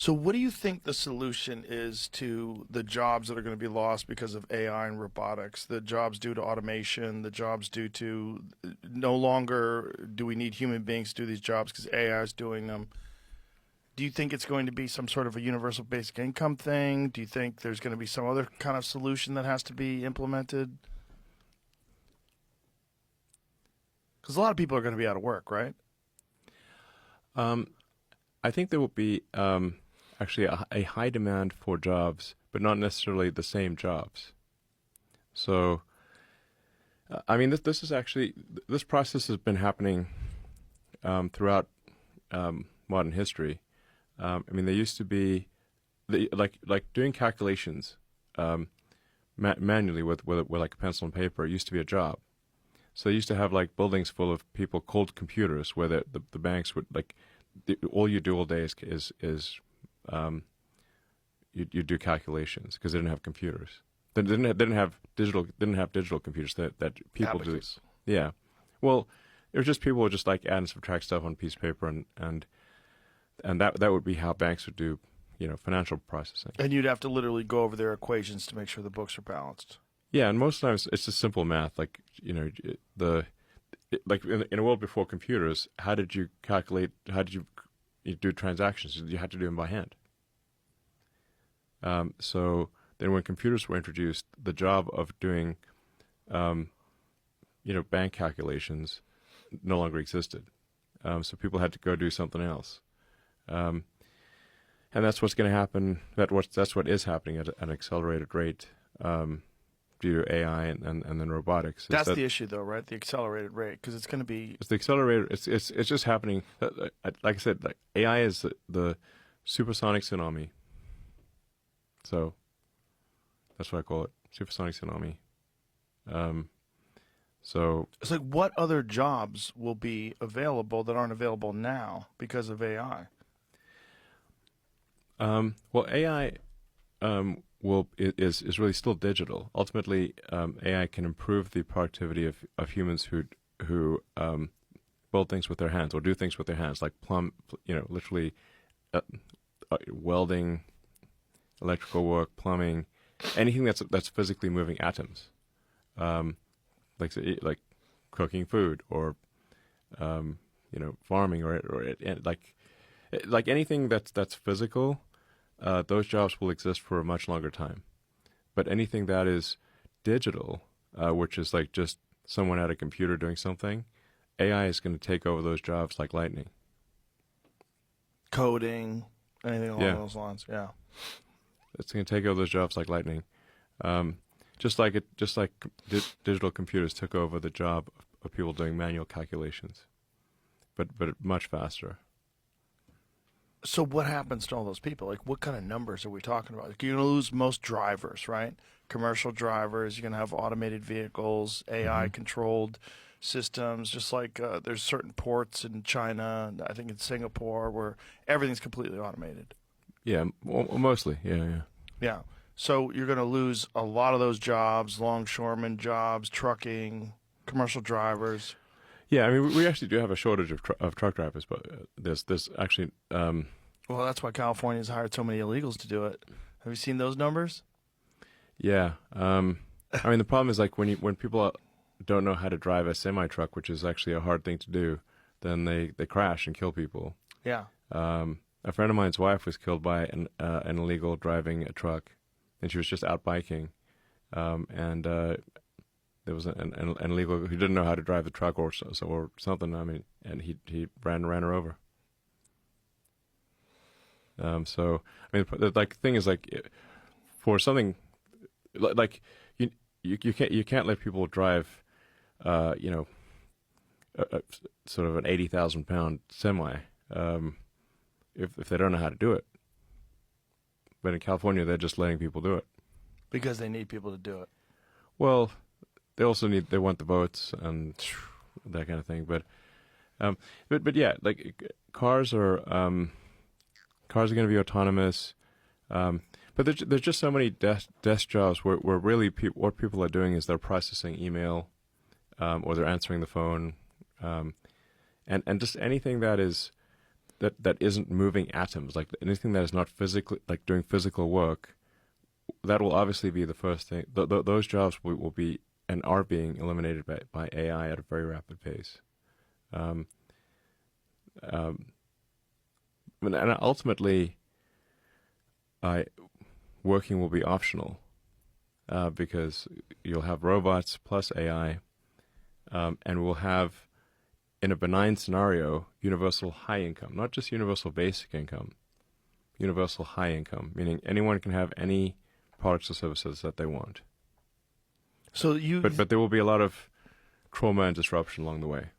So, what do you think the solution is to the jobs that are going to be lost because of AI and robotics? The jobs due to automation, the jobs due to no longer do we need human beings to do these jobs because AI is doing them. Do you think it's going to be some sort of a universal basic income thing? Do you think there's going to be some other kind of solution that has to be implemented? Because a lot of people are going to be out of work, right? Um, I think there will be actually a high demand for jobs, but not necessarily the same jobs. So, I mean, this is actually this process has been happening throughout modern history. I mean, there used to be like doing calculations manually with like a pencil and paper. It used to be a job. So they used to have like buildings full of people called computers, where the banks would like all you do all day is you do calculations because they didn't have computers. They didn't have digital computers that people Abacus. do. Yeah, well, it was just people would just like add and subtract stuff on a piece of paper, and that would be how banks would do financial processing. And you'd have to literally go over their equations to make sure the books are balanced. Yeah, and most times it's just simple math. Like like in a world before computers, how did you calculate? How did you do transactions? You had to do them by hand. So then, when computers were introduced, the job of doing, bank calculations no longer existed. So people had to go do something else, and that's what's going to happen. That's what is happening at an accelerated rate. Due to AI and then robotics. That's the issue, though, right? The accelerated rate, because it's going to be. It's the accelerator. It's just happening. Like I said, like AI is the supersonic tsunami. So that's what I call it, supersonic tsunami. So It's like, what other jobs will be available that aren't available now because of AI? well, AI is really still digital. Ultimately, AI can improve the productivity of humans who build things with their hands or do things with their hands, like literally welding, electrical work, plumbing, anything that's physically moving atoms, like cooking food or farming or like anything that's physical. Those jobs will exist for a much longer time. But anything that is digital, which is like just someone at a computer doing something, AI is going to take over those jobs like lightning. Coding, anything along those lines. Yeah. It's going to take over those jobs like lightning. Just like digital computers took over the job of people doing manual calculations, but much faster. So what happens to all those people? Like, what kind of numbers are we talking about? Like, you're going to lose most drivers, right? Commercial drivers. You're going to have automated vehicles, AI controlled systems. Just like there's certain ports in China, I think in Singapore, where everything's completely automated. Yeah, mostly. Yeah. Yeah. So you're going to lose a lot of those jobs, longshoremen jobs, trucking, commercial drivers. Yeah, I mean, we actually do have a shortage of truck drivers, but there's actually. Well, that's why California's hired so many illegals to do it. Have you seen those numbers? Yeah, I mean, the problem is like when people don't know how to drive a semi truck, which is actually a hard thing to do, then they crash and kill people. Yeah. A friend of mine's wife was killed by an illegal driving a truck, and she was just out biking, and there was an illegal who didn't know how to drive the truck or something. I mean, and he ran her over. So I mean, the thing is like for something like you can't let people drive, sort of an 80,000-pound semi, if they don't know how to do it. But in California, they're just letting people do it Because they need people to do it. Well, they also they want the votes and that kind of thing. But yeah, like cars are going to be autonomous. But there's just so many desk jobs where really what people are doing is they're processing email, or they're answering the phone, and just anything that is that isn't moving atoms, like anything that is not physically, like doing physical work, that will obviously be the first thing. Those jobs will be and are being eliminated by AI at a very rapid pace. Um, and ultimately, working will be optional because you'll have robots plus AI, and we'll have, in a benign scenario, universal high income, not just universal basic income, universal high income, meaning anyone can have any products or services that they want. So But there will be a lot of trauma and disruption along the way.